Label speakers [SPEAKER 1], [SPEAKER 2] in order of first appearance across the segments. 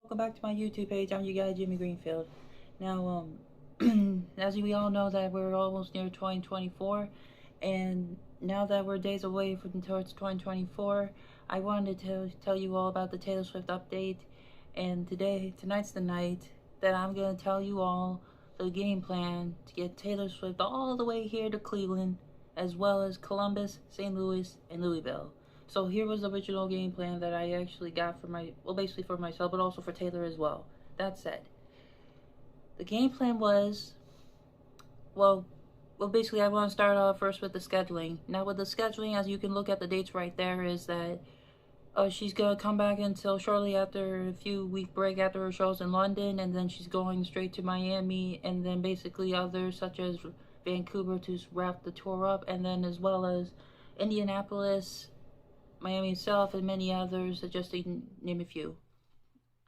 [SPEAKER 1] Welcome back to my YouTube page. I'm your guy Jimmy Greenfield. Now, as we all know that we're almost near 2024, and now that we're days away from towards 2024, I wanted to tell you all about the Taylor Swift update. And tonight's the night that I'm gonna tell you all the game plan to get Taylor Swift all the way here to Cleveland, as well as Columbus, St. Louis, and Louisville. So here was the original game plan that I actually got for basically for myself, but also for Taylor as well. That said, the game plan was, well, basically I want to start off first with the scheduling. Now with the scheduling, as you can look at the dates right there, is that she's gonna come back until shortly after a few week break after her shows in London, and then she's going straight to Miami, and then basically others such as Vancouver to wrap the tour up, and then as well as Indianapolis, Miami itself, and many others, just to name a few.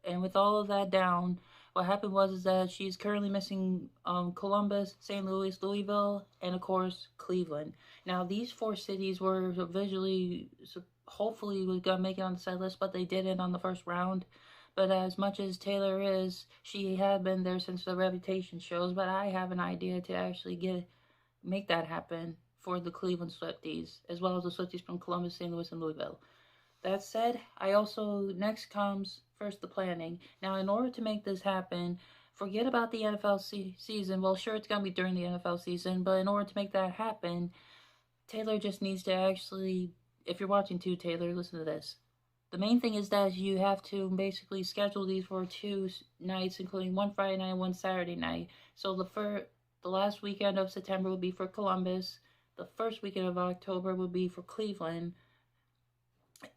[SPEAKER 1] And with all of that down, what happened was is that she's currently missing Columbus, St. Louis, Louisville, and of course Cleveland. Now these four cities were visually, hopefully, was gonna make it on the set list, but they didn't on the first round. But as much as Taylor is, she had been there since the Reputation shows. But I have an idea to actually make that happen for the Cleveland Swifties, as well as the Swifties from Columbus, St. Louis, and Louisville. That said, I also, next comes first the planning. Now, in order to make this happen, forget about the NFL season. Well, sure, it's going to be during the NFL season, but in order to make that happen, Taylor just needs to actually, if you're watching too, Taylor, listen to this. The main thing is that you have to basically schedule these for 2 nights, including one Friday night and one Saturday night. So the last weekend of September will be for Columbus. The first weekend of October will be for Cleveland.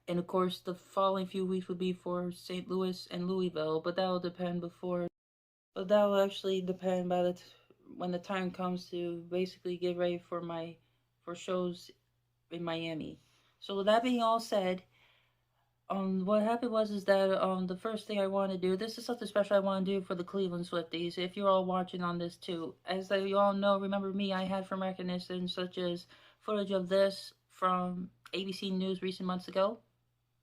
[SPEAKER 1] And of course, the following few weeks would be for St. Louis and Louisville, but that will depend But that will actually depend when the time comes to basically get ready for shows in Miami. So with that being all said, what happened was is that the first thing I want to do, this is something special I want to do for the Cleveland Swifties. If you're all watching on this too, as you all know, remember me, I had from recognition such as footage of this from ABC News recent months ago.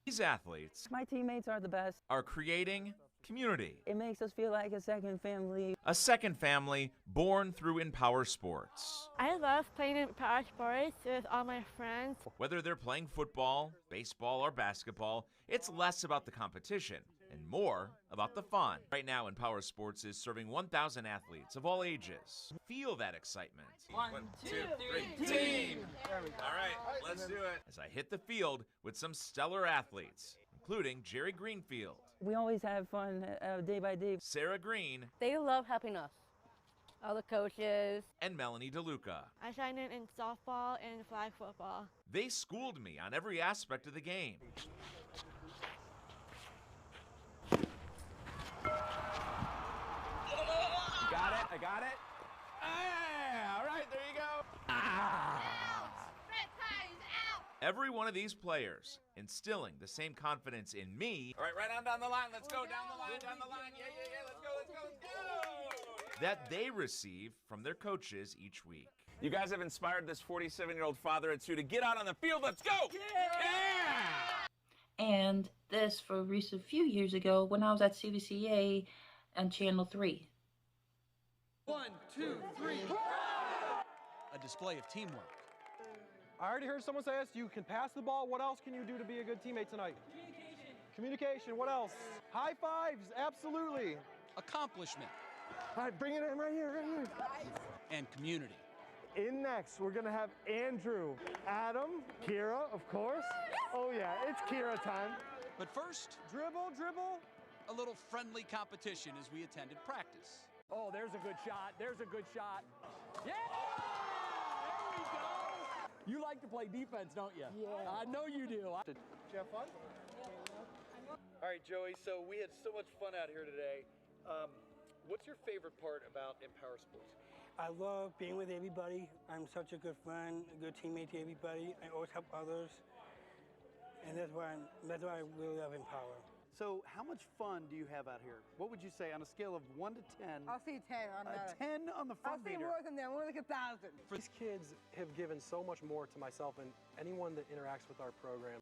[SPEAKER 2] These athletes
[SPEAKER 1] My teammates are the best.
[SPEAKER 2] are creating community,
[SPEAKER 1] It makes us feel like a second family.
[SPEAKER 2] a second family born through Empower Sports.
[SPEAKER 3] I love playing in power sports with all my friends.
[SPEAKER 2] Whether they're playing football, baseball, or basketball, it's less about the competition and more about the fun. Right now, Empower Sports is serving 1,000 athletes of all ages. Feel that excitement.
[SPEAKER 3] One, two, three,
[SPEAKER 2] team! All right, let's do it. As I hit the field with some stellar athletes, including Jerry Greenfield,
[SPEAKER 1] We always have fun day by day.
[SPEAKER 2] Sarah Green,
[SPEAKER 3] They love helping us. All the coaches.
[SPEAKER 2] and Melanie DeLuca.
[SPEAKER 3] I signed in softball and flag football.
[SPEAKER 2] They schooled me on every aspect of the game.
[SPEAKER 4] I got it. Hey, all right, there you go.
[SPEAKER 2] Every one of these players instilling the same confidence in me
[SPEAKER 4] All right, right on down the line. Let's go down the line, down the line. Yeah. Let's go.
[SPEAKER 2] that they receive from their coaches each week.
[SPEAKER 4] You guys have inspired this 47-year-old father at two to get out on the field. Let's go. Yeah.
[SPEAKER 1] And this for a recent few years ago when I was at CBCA on Channel 3.
[SPEAKER 5] 1, 2, 3. A display of teamwork.
[SPEAKER 6] I already heard someone say this. You can pass the ball. What else can you do to be a good teammate tonight? Communication. What else? High fives. Absolutely.
[SPEAKER 5] Accomplishment.
[SPEAKER 6] All right, bring it in right here.
[SPEAKER 5] And community.
[SPEAKER 6] In next, we're going to have Andrew, Adam, Kira, of course. Oh, yeah, it's Kira time.
[SPEAKER 5] But first,
[SPEAKER 6] Dribble.
[SPEAKER 5] a little friendly competition as we attended practice.
[SPEAKER 6] Oh, there's a good shot. Yeah! There we go.
[SPEAKER 7] You like to play defense, don't you?
[SPEAKER 6] Yeah.
[SPEAKER 7] I know you do.
[SPEAKER 6] Did you have fun?
[SPEAKER 8] All right, Joey, so we had so much fun out here today. What's your favorite part about Empower Sports?
[SPEAKER 9] I love being with everybody. I'm such a good friend, a good teammate to everybody. I always help others, and that's why I really love Empower.
[SPEAKER 7] So how much fun do you have out here? What would you say on a scale of 1 to 10?
[SPEAKER 10] I'll say 10 on that.
[SPEAKER 7] 10 on the
[SPEAKER 10] I'll
[SPEAKER 7] front
[SPEAKER 10] say
[SPEAKER 7] meter.
[SPEAKER 10] more than that, more like 1,000.
[SPEAKER 6] These kids have given so much more to myself and anyone that interacts with our program.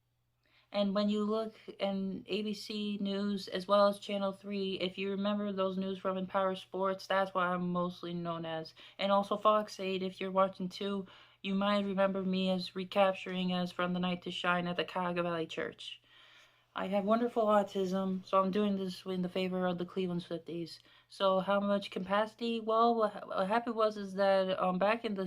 [SPEAKER 1] And when you look in ABC News as well as Channel 3, if you remember those news from Empower Sports, that's what I'm mostly known as. And also Fox 8, if you're watching too, you might remember me as recapturing as From the Night to Shine at the Cuyahoga Valley Church. I have wonderful autism, so I'm doing this in the favor of the Cleveland Swifties. So how much capacity? Well, what happened is that back in the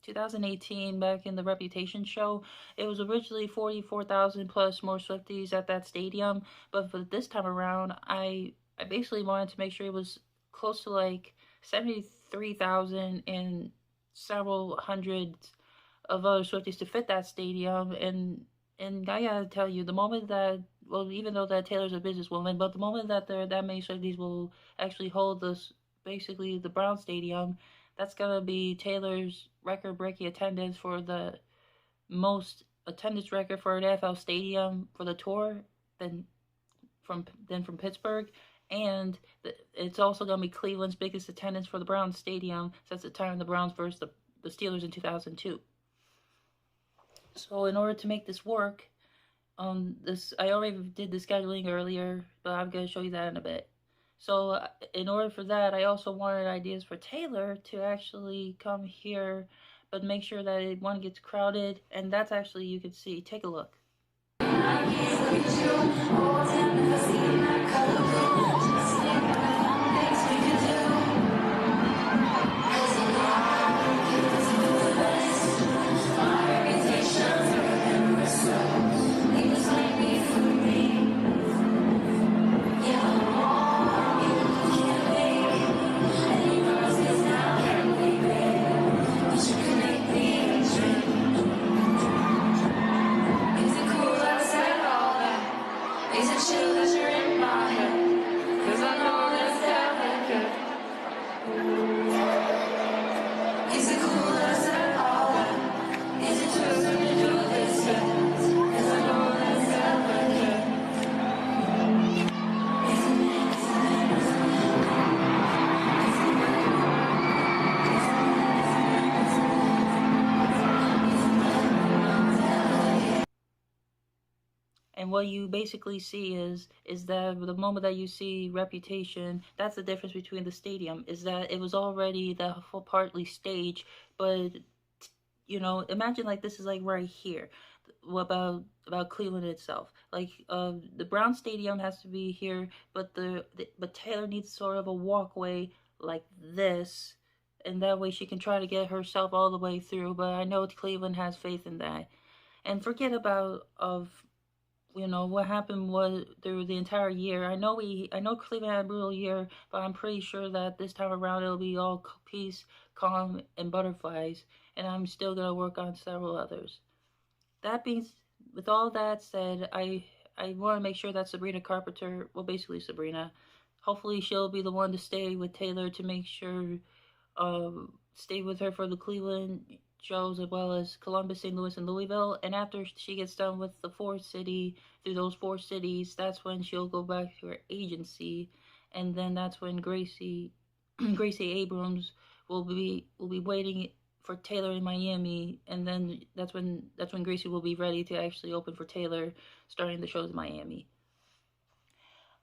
[SPEAKER 1] 2018, back in the Reputation show, it was originally 44,000 plus more Swifties at that stadium. But for this time around, I basically wanted to make sure it was close to like 73,000 and several hundreds of other Swifties to fit that stadium. And I gotta tell you, the moment that, well, even though that Taylor's a businesswoman, but the moment that that many Swifties will actually hold this, basically the Brown Stadium, that's gonna be Taylor's record-breaking attendance for the most attendance record for an NFL stadium for the tour, than from Pittsburgh, and it's also gonna be Cleveland's biggest attendance for the Browns Stadium since the time of the Browns versus the Steelers in 2002. So in order to make this work, I already did the scheduling earlier, but I'm going to show you that in a bit. So in order for that, I also wanted ideas for Taylor to actually come here, but make sure that one gets crowded, and that's actually, you can see, take a look. And what you basically see is that the moment that you see Reputation, that's the difference between the stadium, is that it was already the full partly staged, but, you know, imagine like this is like right here. What about Cleveland itself? Like, the Brown Stadium has to be here, but but Taylor needs sort of a walkway like this, and that way she can try to get herself all the way through, but I know Cleveland has faith in that. And forget about you know, what happened was through the entire year. I know Cleveland had a brutal year, but I'm pretty sure that this time around it'll be all peace, calm, and butterflies, and I'm still gonna work on several others. With all that said, I want to make sure that Sabrina Carpenter, well, basically Sabrina, hopefully she'll be the one to stay with Taylor to make sure, stay with her for the Cleveland shows as well as Columbus, St. Louis, and Louisville. And after she gets done with through those 4 cities, that's when she'll go back to her agency, and then that's when Gracie Abrams will be waiting for Taylor in Miami, and then that's when Gracie will be ready to actually open for Taylor, starting the shows in Miami.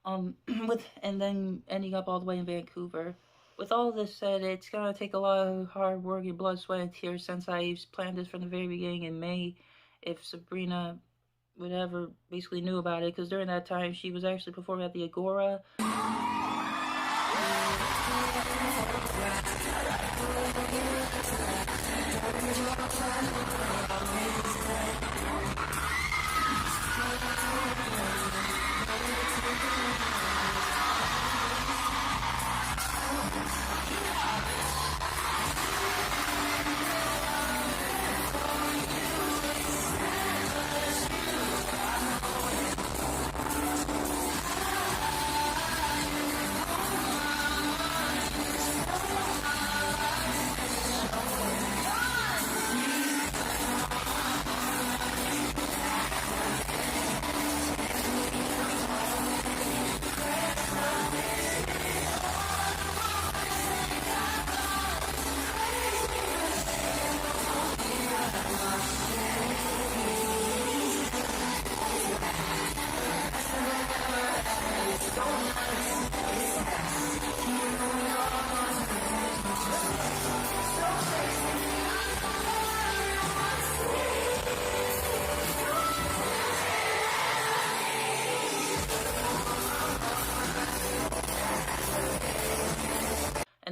[SPEAKER 1] And then ending up all the way in Vancouver. With all this said, it's gonna take a lot of hard work and blood, sweat, and tears since I planned this from the very beginning in May. If Sabrina would ever basically knew about it, because during that time she was actually performing at the Agora.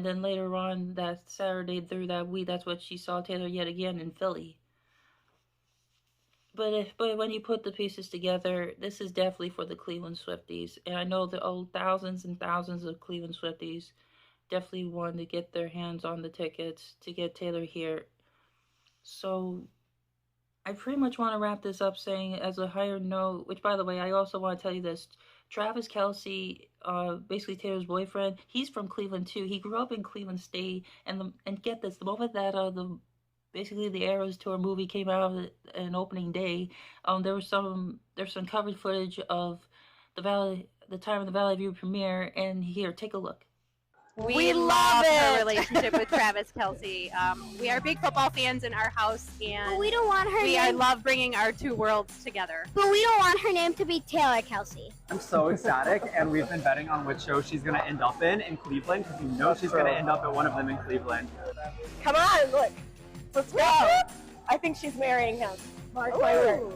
[SPEAKER 1] And then later on that Saturday through that week, that's what she saw Taylor yet again in Philly. But when you put the pieces together, this is definitely for the Cleveland Swifties. And I know the thousands and thousands of Cleveland Swifties definitely want to get their hands on the tickets to get Taylor here. So I pretty much want to wrap this up saying, as a higher note, which by the way, I also want to tell you this, Travis Kelce, basically Taylor's boyfriend, he's from Cleveland too. He grew up in Cleveland State, and get this, the moment that basically the Eras Tour movie came out on opening day, there's some covered footage of the time of the Valley View premiere, and here, take a look.
[SPEAKER 11] We love her relationship with Travis Kelce. We are big football fans in our house, and
[SPEAKER 12] but we don't want her
[SPEAKER 11] we
[SPEAKER 12] name.
[SPEAKER 11] love bringing our two worlds together.
[SPEAKER 12] But we don't want her name to be Taylor Kelce.
[SPEAKER 13] I'm so ecstatic, and we've been betting on which show she's going to end up in Cleveland, because we know she's going to end up at one of them in Cleveland.
[SPEAKER 14] Come on, look. Let's go. I think she's marrying him. Mark my word.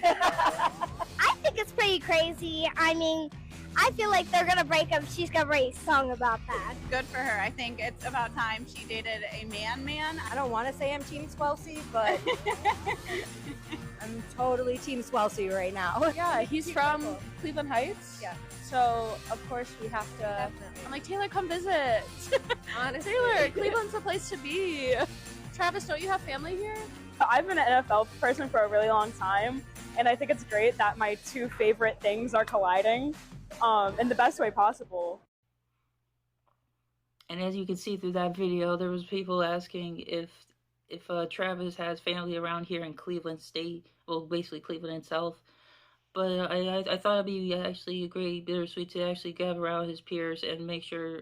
[SPEAKER 12] I think it's pretty crazy. I mean, I feel like they're gonna break up. She's gonna write a song about that.
[SPEAKER 11] Good for her. I think it's about time she dated a man.
[SPEAKER 14] I don't want to say I'm Team Swelsey, but I'm totally Team Swelsey right now.
[SPEAKER 15] Yeah, he's from Cleveland Heights.
[SPEAKER 14] Yeah.
[SPEAKER 15] So, of course, we have to...
[SPEAKER 14] Definitely.
[SPEAKER 15] I'm like, Taylor, come visit.
[SPEAKER 14] Honestly.
[SPEAKER 15] Taylor, Cleveland's the place to be. Travis, don't you have family here?
[SPEAKER 16] I've been an NFL person for a really long time, and I think it's great that my two favorite things are colliding in the best way possible.
[SPEAKER 1] And as you can see through that video, there was people asking if Travis has family around here in Cleveland State, well, basically Cleveland itself. But I thought it'd be actually a great bittersweet to actually gather around his peers and make sure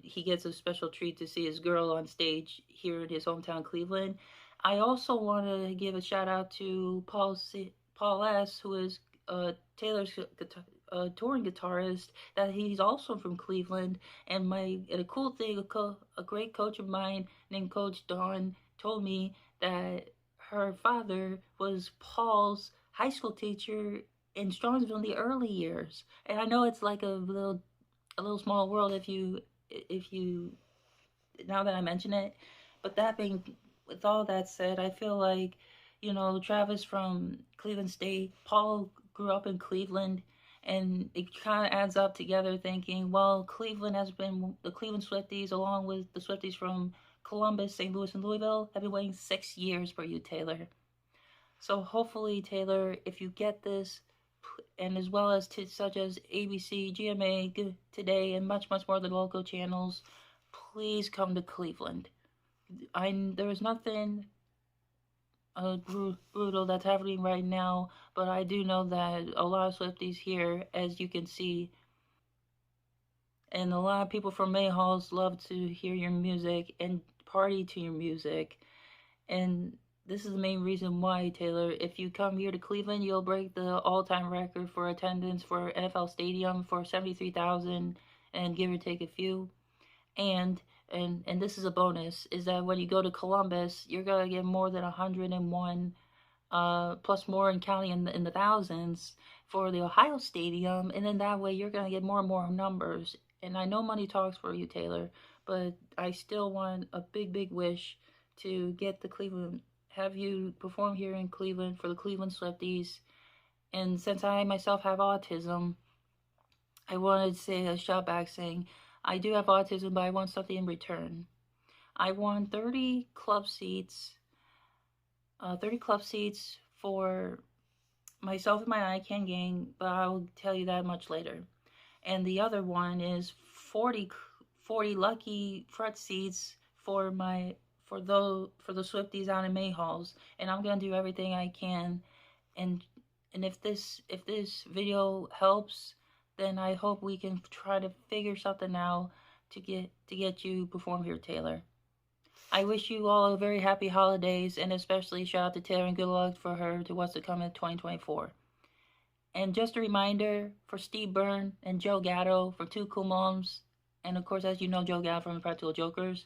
[SPEAKER 1] he gets a special treat to see his girl on stage here in his hometown, Cleveland. I also want to give a shout out to Paul S., who is Taylor's touring guitarist, that he's also from Cleveland. And a cool thing, a great coach of mine named Coach Dawn told me that her father was Paul's high school teacher in Strongsville in the early years. And I know it's like a little small world if you now that I mention it, but with all that said, I feel like, Travis from Cleveland State, Paul grew up in Cleveland, and it kind of adds up together thinking, well, Cleveland has been, the Cleveland Swifties, along with the Swifties from Columbus, St. Louis, and Louisville, have been waiting 6 years for you, Taylor. So hopefully, Taylor, if you get this, and as well as such as ABC, GMA, Good Today, and much, much more of the local channels, please come to Cleveland. There is nothing brutal that's happening right now, but I do know that a lot of Swifties here, as you can see, and a lot of people from Mayhalls love to hear your music and party to your music. And this is the main reason why, Taylor, if you come here to Cleveland, you'll break the all-time record for attendance for NFL Stadium for 73,000 and give or take a few. And this is a bonus, is that when you go to Columbus, you're going to get more than 101, plus more and counting in the thousands for the Ohio Stadium. And then that way you're going to get more and more numbers. And I know money talks for you, Taylor, but I still want a big, big wish to get have you perform here in Cleveland for the Cleveland Swifties. And since I myself have autism, I wanted to say a shout back saying, I do have autism, but I want something in return. I want 30 club seats for myself and my ICANN gang, but I'll tell you that much later. And the other one is 40 lucky front seats for the Swifties out in Mayhalls, and I'm gonna do everything I can. And if this video helps, then I hope we can try to figure something out to get you perform here, Taylor. I wish you all a very happy holidays, and especially shout out to Taylor and good luck for her to what's to come in 2024. And just a reminder for Steve Byrne and Joe Gatto for Two Cool Moms, and of course, as you know, Joe Gatto from the Practical Jokers.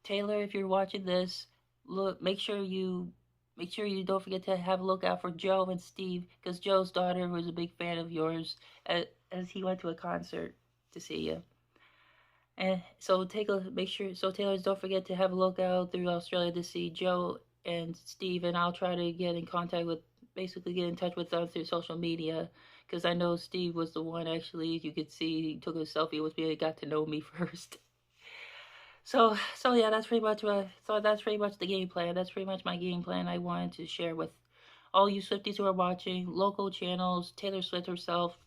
[SPEAKER 1] Taylor, if you're watching this, make sure you don't forget to have a look out for Joe and Steve, because Joe's daughter was a big fan of yours as he went to a concert to see you. And so Taylors, don't forget to have a look out through Australia to see Joe and Steve, and I'll try to get in touch with them through social media, because I know Steve was the one, actually, you could see he took a selfie with me and got to know me first. So yeah, that's pretty much the game plan. That's pretty much my game plan I wanted to share with all you Swifties who are watching, local channels, Taylor Swift herself,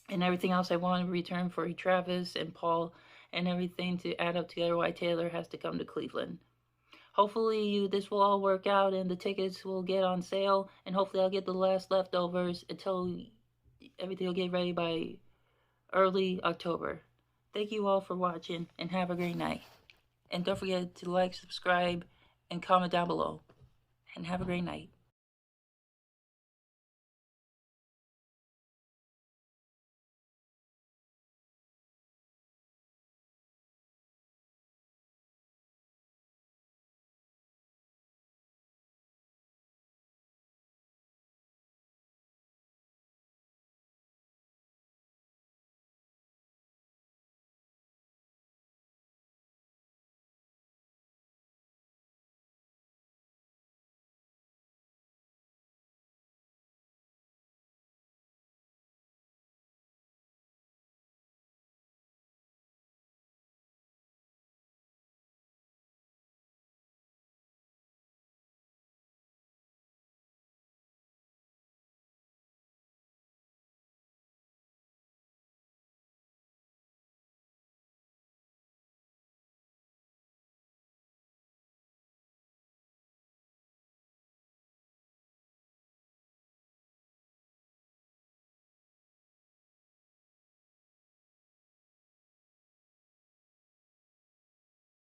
[SPEAKER 1] and everything else I want in return for Travis and Paul, and everything to add up together why Taylor has to come to Cleveland. Hopefully this will all work out and the tickets will get on sale, and hopefully I'll get the last leftovers until everything will get ready by early October. Thank you all for watching, and have a great night. And don't forget to like, subscribe, and comment down below. And have a great night.